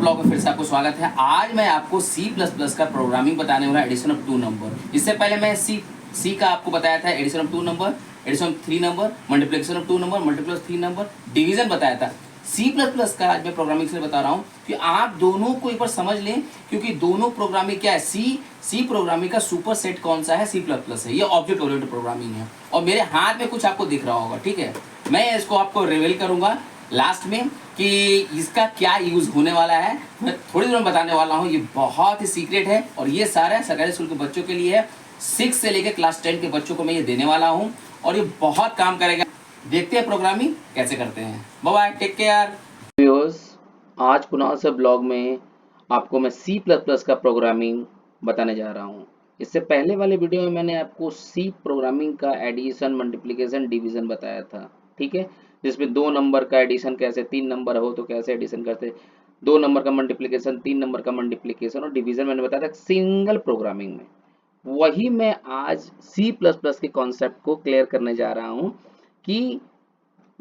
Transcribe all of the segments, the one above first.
Blog में फिर से आपको स्वागत है। आज मैं आपको C++ का प्रोग्रामिंग बताने वाला एडिशन ऑफ 2 नंबर। इससे पहले मैं सी का आपको बताया था addition of 2 number, addition of 3 number, multiplication of 2 number, multiplication of 3 number, division बताया था। C++ का आज मैं प्रोग्रामिंग से बता रहा हूँ कि आप दोनों को एक बार समझ लें, क्योंकि दोनों प्रोग्रामिंग क्या है, सी प्रोग्रामिंग का सुपर सेट कौन सा है, C++ है। ये ऑब्जेक्ट ओरिएंटेड प्रोग्रामिंग है और मेरे हाथ में कुछ आपको दिख रहा होगा, ठीक है। मैं इसको आपको रिवील करूंगा लास्ट में कि इसका क्या यूज होने वाला है। मैं थोड़ी देर में बताने वाला हूँ। ये बहुत ही सीक्रेट है और ये सारा सरकारी स्कूल के बच्चों के लिए है। 6 से लेकर क्लास 10 के बच्चों को मैं ये देने वाला हूँ और ये बहुत काम करेगा। देखते हैं प्रोग्रामिंग कैसे करते हैं। Bye bye, take care viewers. आज कुणाल से ब्लॉग में आपको मैं C++ का प्रोग्रामिंग बताने जा रहा हूँ। इससे पहले वाले वीडियो में मैंने आपको सी प्रोग्रामिंग का एडिशन, मल्टीप्लिकेशन, डिवीजन बताया था, ठीक है। जिसमें 2 नंबर का एडिशन कैसे, 3 नंबर हो तो कैसे एडिशन करते, 2 नंबर का मल्टीप्लिकेशन, 3 नंबर का मल्टीप्लिकेशन और डिवीजन मैंने बताया था सिंगल प्रोग्रामिंग में। वही मैं आज C++ के कॉन्सेप्ट को क्लियर करने जा रहा हूँ कि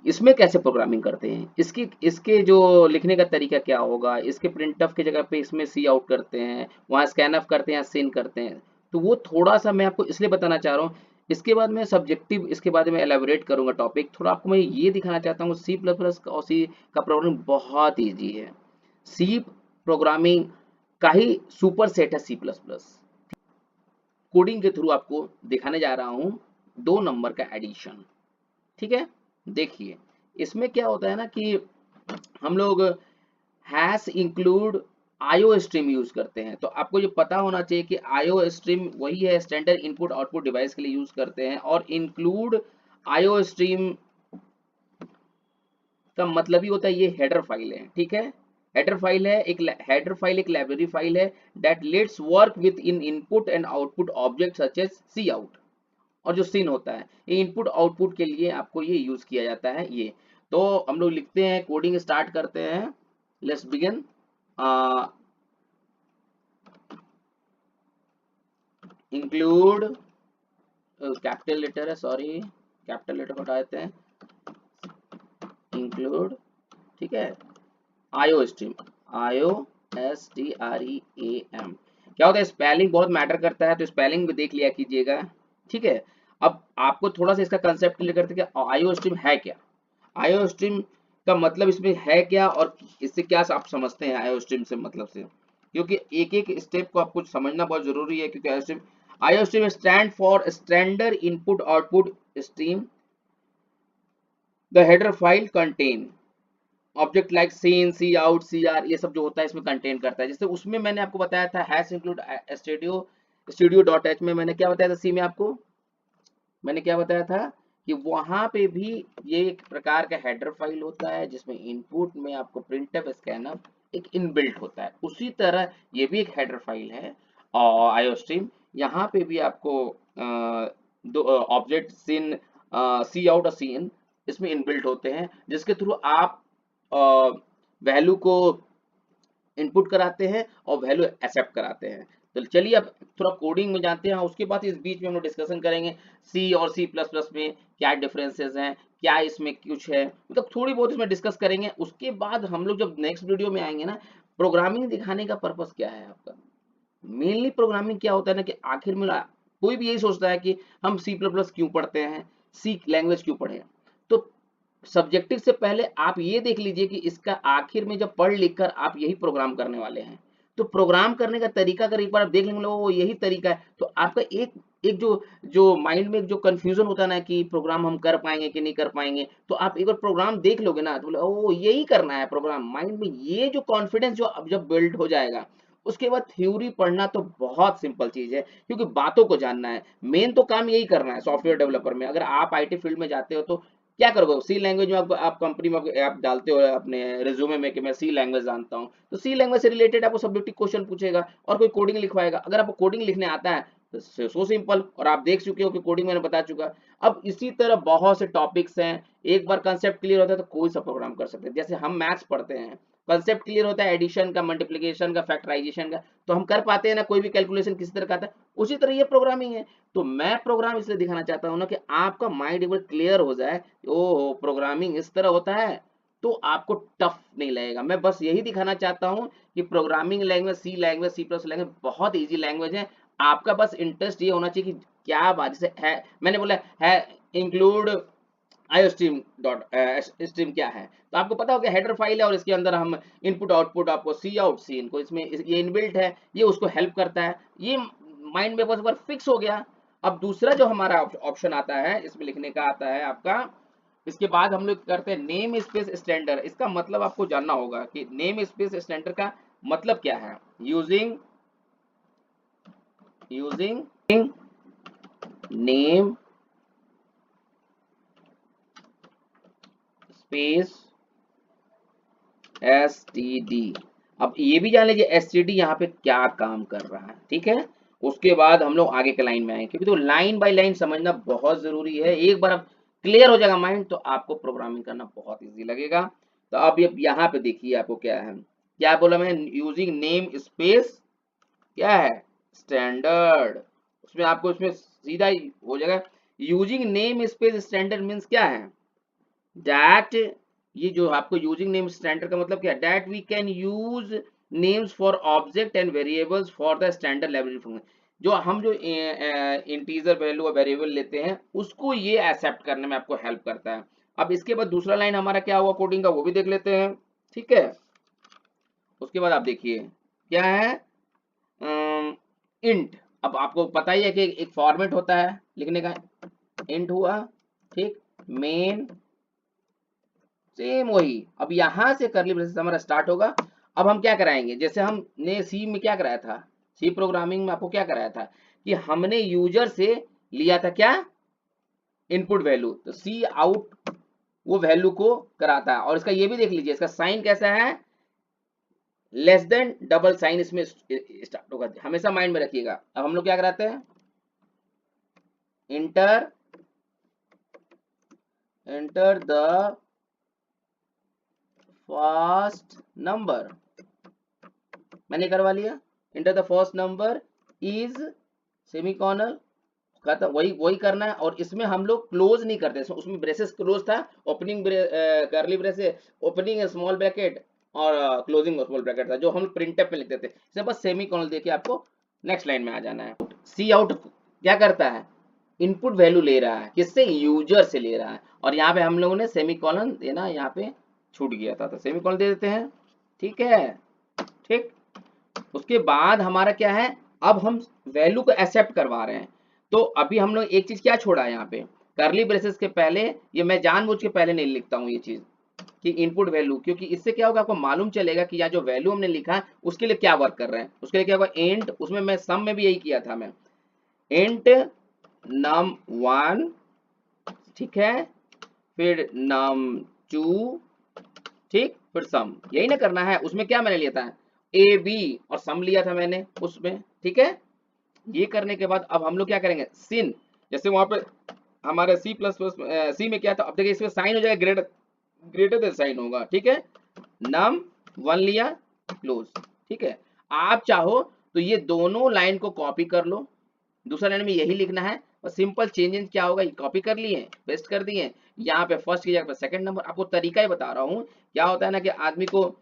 इसमें कैसे प्रोग्रामिंग करते हैं, इसके जो लिखने का तरीका क्या होगा, इसके प्रिंटफ की जगह पे इसमें सी आउट करते हैं, वहाँ स्कैनफ करते हैं या सिन करते हैं। तो वो थोड़ा सा मैं आपको इसलिए बताना चाह रहा हूँ। इसके बाद मैं सब्जेक्टिव इसके बारे में एलेबोरेट करूंगा टॉपिक। थोड़ा आपको मैं ये दिखाना चाहता हूँ C++ और सी का प्रोग्रामिंग बहुत ईजी है। सी प्रोग्रामिंग का ही सुपर सेट है C++। कोडिंग के थ्रू आपको दिखाने जा रहा हूँ 2 नंबर का एडिशन, ठीक है। देखिए इसमें क्या होता है ना कि हम लोग hash include IO stream use करते हैं। तो आपको ये पता होना चाहिए कि आईओ स्ट्रीम वही है, स्टैंडर्ड इनपुट आउटपुट डिवाइस के लिए यूज करते हैं। और इंक्लूड आईओ स्ट्रीम का मतलब ही होता है ये हेडर फाइल है, ठीक है। हेडर फाइल है, एक हेडर फाइल एक लाइब्रेरी फाइल है that let's work with in input and output object such as C out. और जो सिन होता है ये इनपुट आउटपुट के लिए आपको ये यूज किया जाता है। ये तो हम लोग लिखते हैं, कोडिंग स्टार्ट करते हैं। Let's begin. Include, capital letter है, सॉरी कैपिटल लेटर हटा देते हैं, इंक्लूड, ठीक है, आईओ स्ट्रीम, आईओ STREAM। क्या होता है, स्पेलिंग बहुत मैटर करता है, तो स्पेलिंग भी देख लिया कीजिएगा, ठीक है। अब आपको थोड़ा सा इसका कंसेप्ट क्लियर करते हैं कि आईओ स्ट्रीम है क्या। आईओ स्ट्रीम का मतलब इसमें है क्या और इससे क्या आप समझते हैं आईओ स्ट्रीम से मतलब से, क्योंकि एक एक स्टेप को आपको समझना बहुत जरूरी है। क्योंकि I O stream stand for standard input output stream, the header file contain object like cin, C out, C R, ये सब जो होता है इसमें कंटेन करता है। जैसे उसमें मैंने आपको बताया था hash include studio dot H में मैंने क्या बताया था, सी में आपको मैंने क्या बताया था कि वहां पे भी ये एक प्रकार का हेडर फाइल होता है जिसमें इनपुट में आपको प्रिंटफ, स्कैनफ एक इनबिल्ट होता है। उसी तरह ये भी एक हेडर फाइल है और आईओ स्ट्रीम। यहाँ पे भी आपको दो ऑब्जेक्ट सिन, सी आउट और सी इन इसमें इनबिल्ट होते हैं, जिसके थ्रू आप वैल्यू को इनपुट कराते हैं और वैल्यू एक्सेप्ट कराते हैं। तो चलिए अब थोड़ा कोडिंग में जाते हैं। उसके बाद इस बीच में हम लोग डिस्कशन करेंगे सी और C++ में क्या डिफरेंसेस हैं, क्या इसमें कुछ है, मतलब थोड़ी बहुत इसमें डिस्कस करेंगे। उसके बाद हम लोग जब नेक्स्ट वीडियो में आएंगे ना, प्रोग्रामिंग दिखाने का पर्पस क्या है आपका। मेनली प्रोग्रामिंग क्या होता है ना कि आखिर में कोई भी यही सोचता है कि हम C++ क्यों पढ़ते हैं, सी लैंग्वेज क्यों पढ़े। तो सब्जेक्टिव से पहले आप ये देख लीजिए कि इसका आखिर में जब पढ़ लिख कर आप यही प्रोग्राम करने वाले हैं, तो प्रोग्राम करने का तरीका अगर एक बार आप देख लेंगे वो यही तरीका है, तो आपका एक एक जो जो माइंड में जो कंफ्यूजन होता है ना कि प्रोग्राम हम कर पाएंगे कि नहीं कर पाएंगे, तो आप एक बार प्रोग्राम देख लोगे ना तो बोले ओ यही करना है प्रोग्राम। माइंड में ये जो कॉन्फिडेंस जो अब जब बिल्ड हो जाएगा, उसके बाद थ्योरी पढ़ना तो बहुत सिंपल चीज है, क्योंकि बातों को जानना है। मेन तो काम यही करना है सॉफ्टवेयर डेवलपर में। अगर आप आईटी फील्ड में जाते हो तो क्या करोगे, सी लैंग्वेज में आप कंपनी में आप डालते हो अपने रिज्यूमे में कि मैं सी लैंग्वेज जानता हूँ, तो सी लैंग्वेज से रिलेटेड आपको सब्जेक्टिव क्वेश्चन पूछेगा और कोई कोडिंग लिखवाएगा। अगर आपको कोडिंग लिखने आता है तो सो सिंपल, और आप देख चुके हो कि कोडिंग मैंने बता चुका। अब इसी तरह बहुत से टॉपिक्स हैं, एक बार कंसेप्ट क्लियर होता है तो कोई सा प्रोग्राम कर सकते हैं। जैसे हम मैथ्स पढ़ते हैं, कंसेप्ट क्लियर होता है एडिशन का, मल्टीप्लिकेशन का, फैक्टराइजेशन का, तो हम कर पाते हैं ना कोई भी कैलकुलेशन किसी तरह का आता है। उसी तरह ये प्रोग्रामिंग है। तो मैं प्रोग्राम इसलिए दिखाना चाहता हूँ ना कि आपका माइंड एक बार क्लियर हो जाए, ओहो प्रोग्रामिंग इस तरह होता है, तो आपको टफ नहीं लगेगा। मैं बस यही दिखाना चाहता हूँ कि प्रोग्रामिंग लैंग्वेज, सी लैंग्वेज, सी प्लस लैंग्वेज बहुत इजी लैंग्वेज है। आपका बस इंटरेस्ट ये होना चाहिए कि क्या बात जैसे है, मैंने बोला है इंक्लूड आईओस्ट्रीम डॉट स्ट्रीम क्या है, तो आपको पता होगा हेडर फाइल है और इसके अंदर हम इनपुट आउटपुट आपको सी आउट सी इनको इसमें ये इनबिल्ट है, ये उसको हेल्प करता है, ये माइंड में बस बार फिक्स हो गया। अब दूसरा जो हमारा ऑप्शन आता है इसमें लिखने का आता है आपका, इसके बाद हम लोग करते हैं नेम स्पेस स्टैंडर्ड। इसका मतलब आपको जानना होगा कि नेम स्पेस स्टैंडर्ड का मतलब क्या है। Using name space std। अब ये भी जान लीजिए std यहाँ पे क्या काम कर रहा है, ठीक है। उसके बाद हम लोग आगे के लाइन में आए, क्योंकि तो लाइन बाय लाइन समझना बहुत जरूरी है। एक बार अब क्लियर हो जाएगा माइंड तो आपको प्रोग्रामिंग करना बहुत इजी लगेगा। तो अब ये यहाँ पे देखिए आपको क्या है, क्या बोला मैंने, यूजिंग नेम स्पेस क्या है स्टैंडर्ड। उसमें आपको इसमें सीधा ही हो जाएगा। Using name space standard means क्या है, दैट ये जो आपको यूजिंग नेम स्टैंडर्ड का मतलब क्या है, that we can use names for object and variables for the standard library function. जो हम जो इंटीजर वैल्यू और वेरिएबल लेते हैं उसको ये एक्सेप्ट करने में आपको हेल्प करता है। अब इसके बाद दूसरा लाइन हमारा क्या हुआ कोडिंग का वो भी देख लेते हैं, ठीक है। उसके बाद आप देखिए क्या है, इंट। अब आपको पता ही है कि एक फॉर्मेट होता है लिखने का, इंट हुआ, ठीक, मेन, सेम वही। अब यहां से करली ब्रेसेस हमारा स्टार्ट होगा। अब हम क्या कराएंगे, जैसे हमने सी में क्या कराया था, सी प्रोग्रामिंग में आपको क्या कराया था कि हमने यूजर से लिया था क्या, इनपुट वैल्यू, तो सी आउट वो वैल्यू को कराता है। और इसका ये भी देख लीजिए, इसका साइन कैसा है, लेस देन डबल साइन इसमें स्टार्ट होगा, हमेशा माइंड में रखिएगा। अब हम लोग क्या कराते हैं, इंटर द फर्स्ट नंबर, मैंने करवा लिया, enter the first number is semicolon, खत्म। वही वही करना है। और इसमें हम लोग क्लोज नहीं करते, उसमें ब्रेसेस क्लोज था, ओपनिंग करली ब्रेसेस, ओपनिंग स्मॉल ब्रैकेट और क्लोजिंग स्मॉल ब्रैकेट था जो हम प्रिंटफ में लिखते थे। इसमें बस सेमीकॉलन देके आपको नेक्स्ट लाइन में आ जाना है। सी आउट क्या करता है, इनपुट वैल्यू ले रहा है, किससे, यूजर से ले रहा है। और यहाँ पे हम लोगों ने सेमीकॉलन देना यहाँ पे छूट गया था, तो सेमीकॉलन दे देते हैं, ठीक है, ठीक। उसके बाद हमारा क्या है, अब हम वैल्यू को एक्सेप्ट करवा रहे हैं। तो अभी हम लोग एक चीज क्या छोड़ा है यहाँ पे, करली ब्रेसेस के पहले, ये मैं जानबूझ के पहले नहीं लिखता हूँ ये चीज कि इनपुट वैल्यू, क्योंकि इससे क्या होगा आपको मालूम चलेगा कि यहाँ जो वैल्यू हमने लिखा है उसके लिए क्या वर्क कर रहे हैं। उसके लिए क्या होगा, एंड, उसमें मैं सम में भी यही किया था मैं, एंड num1, ठीक है, फिर num2, ठीक, फिर सम, यही ना करना है। उसमें क्या मैंने लिया था, ए बी और सम लिया था मैंने उसमें, ठीक है। ये करने के बाद अब हम लोग क्या करेंगे, सिन, जैसे वहां पे हमारे सी प्लस प्लस सी में क्या था, अब देखिए इसमें साइन हो जाएगा, ग्रेटर देन साइन होगा, ठीक है। नम वन लिया, क्लोज, ठीक है। आप चाहो तो ये दोनों लाइन को कॉपी कर लो, दूसरा लाइन में यही लिखना है, और सिंपल चेंजेस क्या होगा, कॉपी कर लिए, पेस्ट कर दिए, यहाँ पे फर्स्ट की जगह पे सेकंड नंबर। आपको तरीका ही बता रहा हूँ, क्या होता है ना कि आदमी को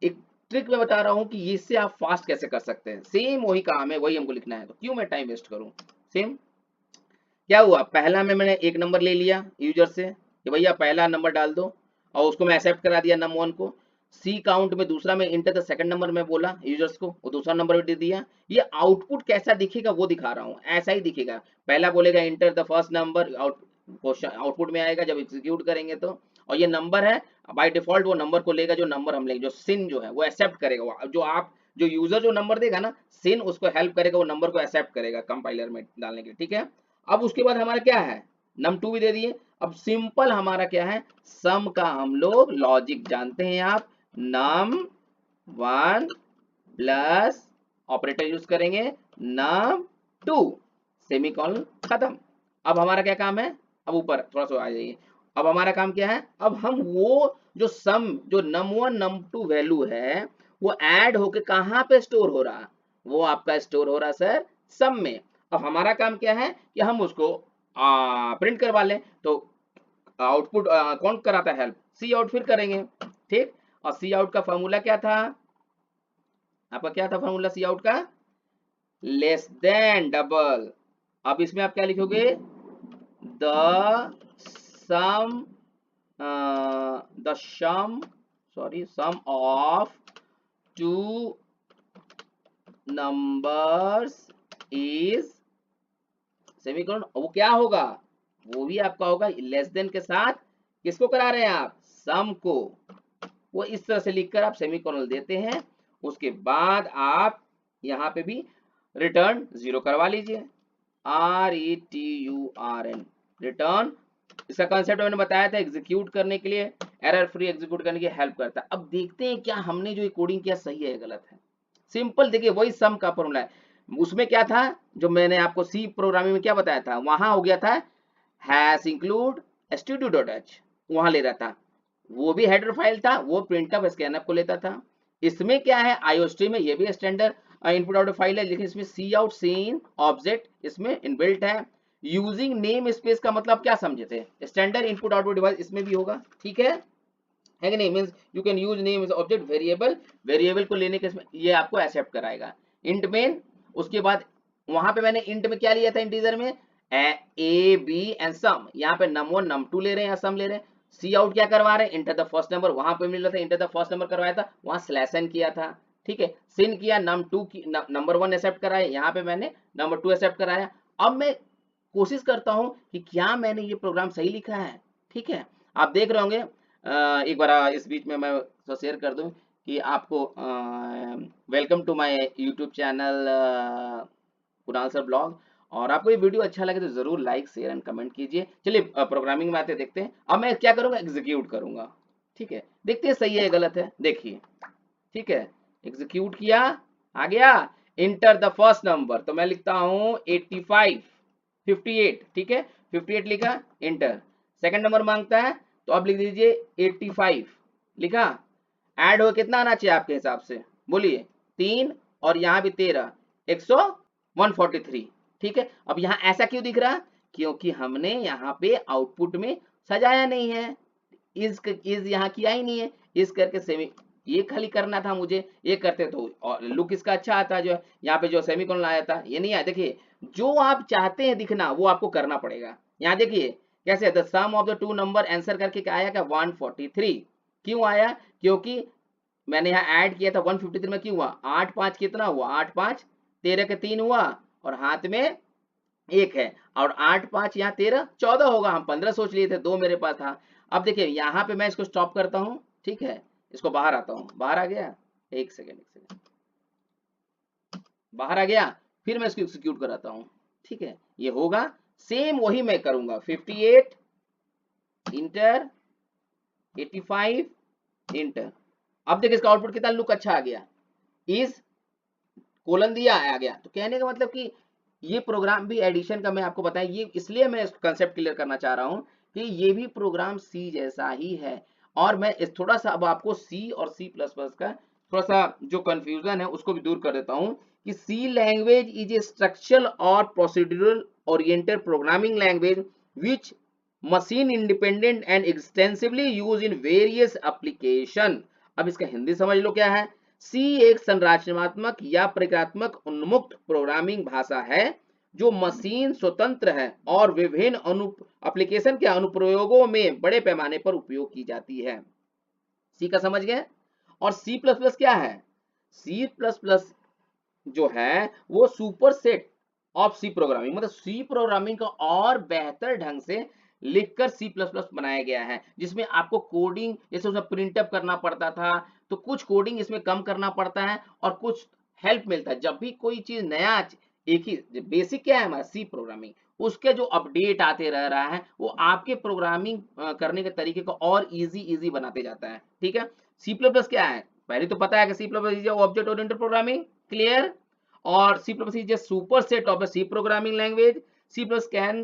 एक ट्रिक में बता रहा हूँ कि इससे आप फास्ट कैसे कर सकते हैं। सेम वही काम है, वही हमको लिखना है, तो क्यों मैं टाइम वेस्ट करूँ। सेम क्या हुआ, पहला में मैंने एक नंबर ले लिया यूजर से कि भैया पहला नंबर डाल दो, और उसको मैं एक्सेप्ट करा दिया नम वन को। सी काउंट में दूसरा में इंटर द सेकंड नंबर में बोला यूजर्स को, वो दूसरा नंबर भी दे दिया। ये आउटपुट कैसा दिखेगा वो दिखा रहा हूँ, ऐसा ही दिखेगा। पहला बोलेगा enter the first number, output में आएगा जब एग्जीक्यूट करेंगे तो। और ये नंबर है, बाय डिफॉल्ट वो नंबर को लेगा जो नंबर हम लेंगे, जो सिन जो है वो एक्सेप्ट करेगा, जो आप जो यूजर जो नंबर देगा ना, सिन उसको हेल्प करेगा, वो नंबर को एक्सेप्ट करेगा कंपाइलर में डालने के लिए, ठीक है। अब उसके बाद हमारा क्या है, नम टू भी दे दिए। अब सिंपल हमारा क्या है, सम का हम लोग लॉजिक जानते हैं आप, num one plus operator use करेंगे, नम टू, सेमीकॉलन, खत्म। अब हमारा क्या काम है, अब ऊपर थोड़ा सा आ जाइए। अब हमारा काम क्या है, अब हम वो जो सम जो num one num two value है वो ऐड होके कहाँ पे स्टोर हो रहा, वो आपका स्टोर हो रहा सर सम में। अब हमारा काम क्या है कि हम उसको प्रिंट करवा लें। तो आउटपुट कौन कराता है हेल्प, सी आउट फिर करेंगे, ठीक। और सी आउट का फॉर्मूला क्या था आपका, क्या था फॉर्मूला सी आउट का, लेस देन डबल। अब इसमें आप क्या लिखोगे, the sum the sum of two numbers is semicolon. वो क्या होगा, वो भी आपका होगा लेस देन के साथ किसको करा रहे हैं आप, सम को। वो इस तरह से लिखकर आप सेमीकोलन देते हैं। उसके बाद आप यहाँ पे भी रिटर्न 0 करवा लीजिए, RETURN रिटर्न। इसका कंसेप्ट मैंने बताया था, एग्जीक्यूट करने के लिए, एरर फ्री एग्जीक्यूट करने के लिए हेल्प करता है। अब देखते हैं क्या हमने जो कोडिंग किया सही है या गलत है। सिंपल देखिए, वही सम का फॉर्मूला है। उसमें क्या था, जो मैंने आपको सी प्रोग्रामिंग में क्या बताया था, वहां हो गया था हैश इंक्लूड stdio.h, वहां ले रहा था, वो भी हेडर फाइल था, वो प्रिंटअप स्कैनअप को लेता था। इसमें क्या है, आईओस्ट्रीम में ये भी स्टैंडर्ड इनपुट आउटपुट फाइल है, लेकिन इसमें सी आउट सीन ऑब्जेक्ट इसमें इनबिल्ट है। यूजिंग नेम स्पेस का मतलब क्या समझे थे, स्टैंडर्ड इनपुट आउटपुट डिवाइस इसमें भी होगा, ठीक है कि नहीं। Means you can use name as object variable, variable को लेने के ये आपको एक्सेप्ट कराएगा। इंट मेन, उसके बाद वहां पे मैंने इंट में क्या लिया था, इंटीजर में ए बी एंड सम, यहाँ पे num1 num2 ले रहे हैं या सम ले रहे हैं। सी आउट क्या करवा रहे हैं, इंटर द फर्स्ट नंबर, वहां पे मिल रहा था इंटर द फर्स्ट नंबर करवाया था, वहां स्लैश एन किया था, ठीक है। सिन किया, num2 की नंबर 1 एक्सेप्ट कराया, यहाँ पे मैंने नंबर 2 एक्सेप्ट कराया। अब मैं कोशिश करता हूं कि क्या मैंने ये प्रोग्राम सही लिखा है, ठीक है। आप देख रहे होंगे, एक बार इस बीच में मैं तो शेयर कर दूं कि आपको welcome to my YouTube channel Kunal sir blog. और आपको ये वीडियो अच्छा लगे तो जरूर लाइक शेयर एंड कमेंट कीजिए। चलिए प्रोग्रामिंग में आते देखते हैं। अब मैं क्या करूंगा, एग्जीक्यूट करूंगा, ठीक है। देखते हैं सही है गलत है, देखिए, ठीक है। एग्जीक्यूट किया, आ गया इंटर द फर्स्ट नंबर, तो मैं लिखता हूं 85 58, ठीक है, 58 लिखा, इंटर। सेकंड नंबर मांगता है तो अब लिख दीजिए 85, लिखा। ऐड हो कितना आना चाहिए आपके हिसाब से, बोलिए, 3 और यहाँ भी 13, 143, ठीक है। अब यहाँ ऐसा क्यों दिख रहा, क्योंकि हमने यहाँ पे आउटपुट में सजाया नहीं है, इज यहाँ किया ही नहीं है, इस करके सेमी, ये खाली करना था मुझे, ये करते तो और लुक इसका अच्छा आता, जो यहाँ पे जो सेमीकोलन आया था ये नहीं आया। देखिए, जो आप चाहते हैं दिखना वो आपको करना पड़ेगा। यहाँ देखिए कैसे, the sum of the two number answer करके क्या आया, क्या 143, क्यों आया, क्योंकि मैंने यहाँ ऐड किया था 153 में, क्यों हुआ, 8 5 कितना हुआ, 8 5 13 के 3 हुआ, और हाथ में 1 है, और 8 5 यहाँ 13 14 होगा, हम 15 सोच लिए थे, 2 मेरे पास था। अब देखिए यहाँ पे मैं इसको स्टॉप करता हूँ, ठीक है, इसको बाहर आता हूँ, बाहर आ गया, एक सेकेंड, बाहर आ गया, फिर मैं इसको एग्जीक्यूट कराता हूँ, ठीक है। ये होगा सेम वही मैं करूंगा, 58 इंटर, 85 इंटर। अब देखिए इसका आउटपुट कितना लुक अच्छा आ गया, इज कोलन दिया, आ गया। तो कहने का मतलब कि ये प्रोग्राम भी एडिशन का मैं आपको बताया, ये इसलिए मैं कंसेप्ट क्लियर करना चाह रहा हूँ कि ये भी प्रोग्राम सी जैसा ही है। और मैं इस थोड़ा सा अब आपको सी और सी प्लस प्लस का थोड़ा सा जो कंफ्यूजन है उसको भी दूर कर देता हूँ कि सी लैंग्वेज इज ए स्ट्रक्चरल और procedural oriented programming language which machine independent and extensively use in various application. अब इसका हिंदी समझ लो क्या है। सी एक संरचनात्मक या प्रक्रियात्मक उन्मुक्त प्रोग्रामिंग भाषा है जो मशीन स्वतंत्र है और विभिन्न एप्लीकेशन के अनुप्रयोगों में बड़े पैमाने पर उपयोग की जाती है। सी का समझ गए। और सी प्लस प्लस क्या है, सी प्लस प्लस जो है वो superset of C programming, मतलब सी प्रोग्रामिंग का और बेहतर ढंग से लिखकर सी प्लस प्लस बनाया गया है, जिसमें आपको कोडिंग जैसे उसमें प्रिंटअप करना पड़ता था, तो कुछ कोडिंग इसमें कम करना पड़ता है और कुछ हेल्प मिलता है। जब भी कोई चीज नया, एक ही बेसिक क्या है हमारा सी प्रोग्रामिंग, उसके जो अपडेट आते रह रहा है वो आपके प्रोग्रामिंग करने के तरीके को और इजी बनाते जाता है, ठीक है। सी प्लस प्लस क्या है, पहले तो पता है कि C plus plus is object oriented programming, clear. और C++ is a superset of a C programming language. C++ can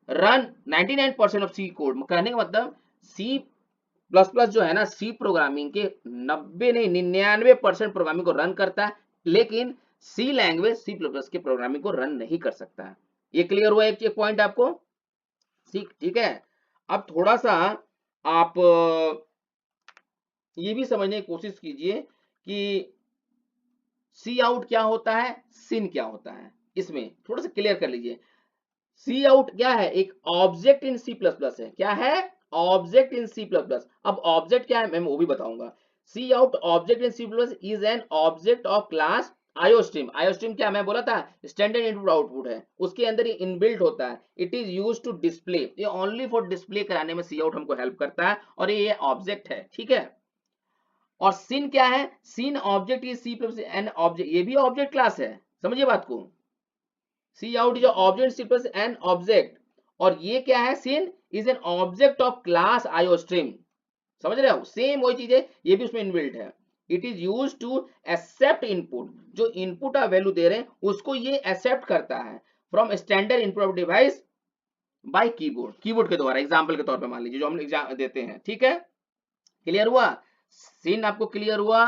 run 99% of C code। कहने का मतलब C++ जो है ना C प्रोग्रामिंग के 90 नहीं 99% प्रोग्रामिंग को रन करता है, लेकिन C लैंग्वेज C++ के प्रोग्रामिंग को रन नहीं कर सकता है। ये क्लियर हुआ एक पॉइंट आपको, ठीक है। अब थोड़ा सा आप ये भी समझने की कोशिश कीजिए कि सी आउट क्या होता है, सिन क्या होता है, इसमें थोड़ा सा क्लियर कर लीजिए। सी आउट क्या है, एक object in C plus plus है, क्या है, object in C plus plus. अब ऑब्जेक्ट क्या है मैं वो भी बताऊंगा। C out object in C plus is an object of class iostream. Iostream क्या मैं बोला था, स्टैंडर्ड इनपुट आउटपुट है, उसके अंदर ये इनबिल्ट होता है। It is use to display, ये ओनली फॉर डिस्प्ले कराने में सी आउट हमको हेल्प करता है, और ये ऑब्जेक्ट है, ठीक है। और सिन क्या है, cin object is C plus an object, ये भी ऑब्जेक्ट क्लास है, समझिए बात को। C out is object C plus an object, और ये क्या है, cin is an object of class iostream. समझ रहे हो, सेम वही चीज है, ये भी उसमें इनबिल्ट है। It is use to accept input, जो इनपुट आप वैल्यू दे रहे हैं उसको ये एक्सेप्ट करता है from standard input of device by keyboard, keyboard के द्वारा। एग्जांपल के तौर पे मान लीजिए जो हम एग्जाम देते हैं, ठीक है। क्लियर हुआ, सिन आपको क्लियर हुआ,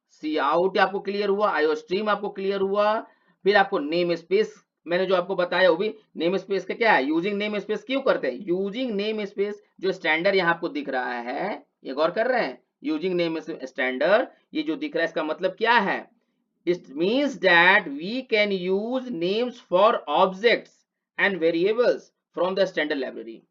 सी आउट आपको क्लियर हुआ, आयोस्ट्रीम आपको क्लियर हुआ। फिर आपको नेम स्पेस मैंने जो आपको बताया वो भी, नेम स्पेस का क्या है, यूजिंग नेम स्पेस क्यों करते हैं, यूजिंग नेम स्पेस जो स्टैंडर्ड यहाँ आपको दिख रहा है, ये गौर कर रहे हैं, यूजिंग नेम स्टैंडर्ड, ये जो दिख रहा है इसका मतलब क्या है, it means that we can use names for objects and variables from the standard library,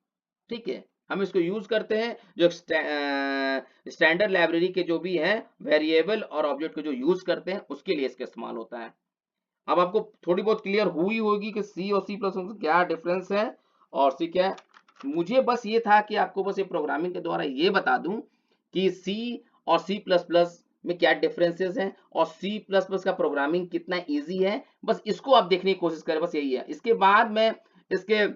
ठीक है। हम इसको यूज करते हैं जो स्टैंडर्ड लाइब्रेरी के जो भी हैं वेरिएबल और ऑब्जेक्ट को जो यूज करते हैं उसके लिए इसका इस्तेमाल होता है। अब आपको थोड़ी बहुत क्लियर हुई होगी कि सी और सी प्लस में क्या डिफरेंस है और सी क्या है। मुझे बस ये था कि आपको बस ये प्रोग्रामिंग के द्वारा ये बता दूं कि सी और सी प्लस प्लस में क्या डिफरेंसेस हैं और सी प्लस प्लस का प्रोग्रामिंग कितना इजी है, बस इसको आप देखने की कोशिश करें, बस यही है। इसके बाद मैं इसके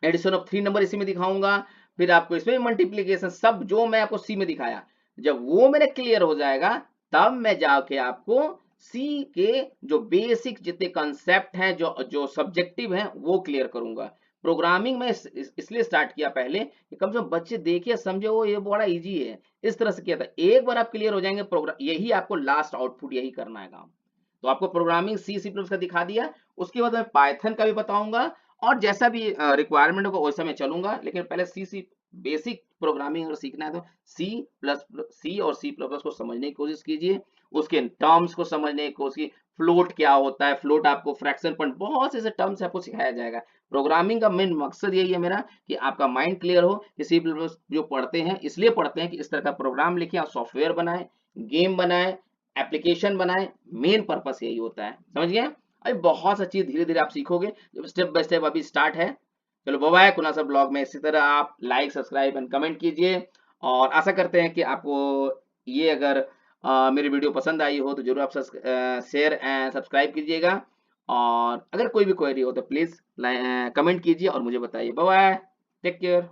एडिशन ऑफ 3 नंबर इसी में दिखाऊंगा, फिर आपको इसमें मल्टीप्लीकेशन, सब जो मैं आपको सी में दिखाया, जब वो मेरे क्लियर हो जाएगा तब मैं जाके आपको सी के जो बेसिक जितने कंसेप्ट हैं जो जो सब्जेक्टिव हैं वो क्लियर करूंगा। प्रोग्रामिंग में इसलिए स्टार्ट किया पहले कि कम से कम बच्चे देखिए समझे, वो ये बड़ा इजी है, इस तरह से किया था। एक बार आप क्लियर हो जाएंगे प्रोग्राम, यही आपको लास्ट आउटपुट यही करना है काम। तो आपको प्रोग्रामिंग सी सी प्लस का दिखा दिया, उसके बाद मैं पाइथन का भी बताऊंगा, और जैसा भी रिक्वायरमेंट होगा वैसा मैं चलूंगा। लेकिन पहले सी बेसिक प्रोग्रामिंग अगर सीखना है तो सी और सी प्लस प्लस को समझने की कोशिश कीजिए, उसके टर्म्स को समझने की कोशिश, फ्लोट क्या होता है, फ्लोट आपको फ्रैक्शन पॉइंट, बहुत से ऐसे टर्म्स आपको सिखाया जाएगा। प्रोग्रामिंग का मेन मकसद यही है मेरा कि आपका माइंड क्लियर हो कि सी प्लस प्लस जो पढ़ते हैं इसलिए पढ़ते हैं कि इस तरह का प्रोग्राम लिखें और सॉफ्टवेयर बनाए, गेम बनाए, एप्लीकेशन बनाए, मेन पर्पस यही होता है, समझ गए। अभी बहुत सा चीज धीरे धीरे आप सीखोगे, जब स्टेप बाय स्टेप अभी स्टार्ट है। चलो बाय बाय, कुनाल ब्लॉग में इसी तरह आप लाइक सब्सक्राइब एंड कमेंट कीजिए, और आशा करते हैं कि आपको ये अगर मेरी वीडियो पसंद आई हो तो जरूर आप शेयर एंड सब्सक्राइब कीजिएगा, और अगर कोई भी क्वेरी हो तो प्लीज कमेंट कीजिए और मुझे बताइए। Bye bye, take care.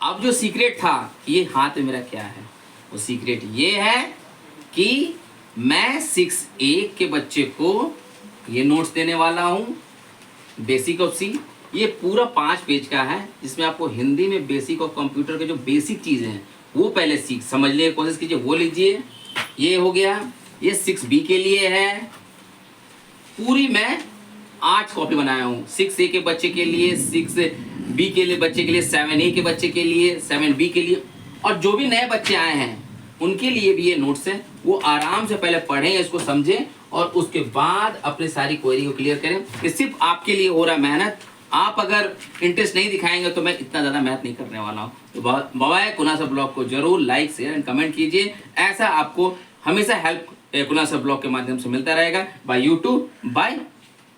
अब जो सीक्रेट था ये हाथ में मेरा क्या है, वो सीक्रेट ये है कि मैं 6A के बच्चे को ये नोट्स देने वाला हूँ, बेसिक ऑफ सी। ये पूरा 5 पेज का है, जिसमें आपको हिंदी में बेसिक ऑफ कंप्यूटर के जो बेसिक चीज़ें हैं वो पहले समझने की कोशिश कीजिए, वो लीजिए। ये हो गया, ये 6B के लिए है। पूरी मैं 8 कॉपी बनाया हूँ, 6A के बच्चे के लिए, 6B के लिए बच्चे के लिए, 7A के बच्चे के लिए, 7B के लिए, और जो भी नए बच्चे आए हैं उनके लिए भी ये नोट्स हैं। वो आराम से पहले पढ़ें, इसको समझें, और उसके बाद अपनी सारी क्वेरी को क्लियर करें। ये सिर्फ आपके लिए हो रहा है मेहनत। आप अगर इंटरेस्ट नहीं दिखाएंगे तो मैं इतना ज़्यादा मेहनत नहीं करने वाला हूँ। तो बाय, कुनाल ब्लॉग को जरूर लाइक शेयर एंड कमेंट कीजिए। ऐसा आपको हमेशा हेल्प कुनाल ब्लॉग के माध्यम से मिलता रहेगा, by YouTube, by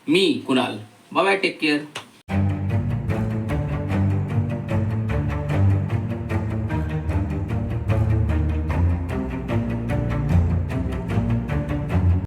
me Kunal. Bye, take care.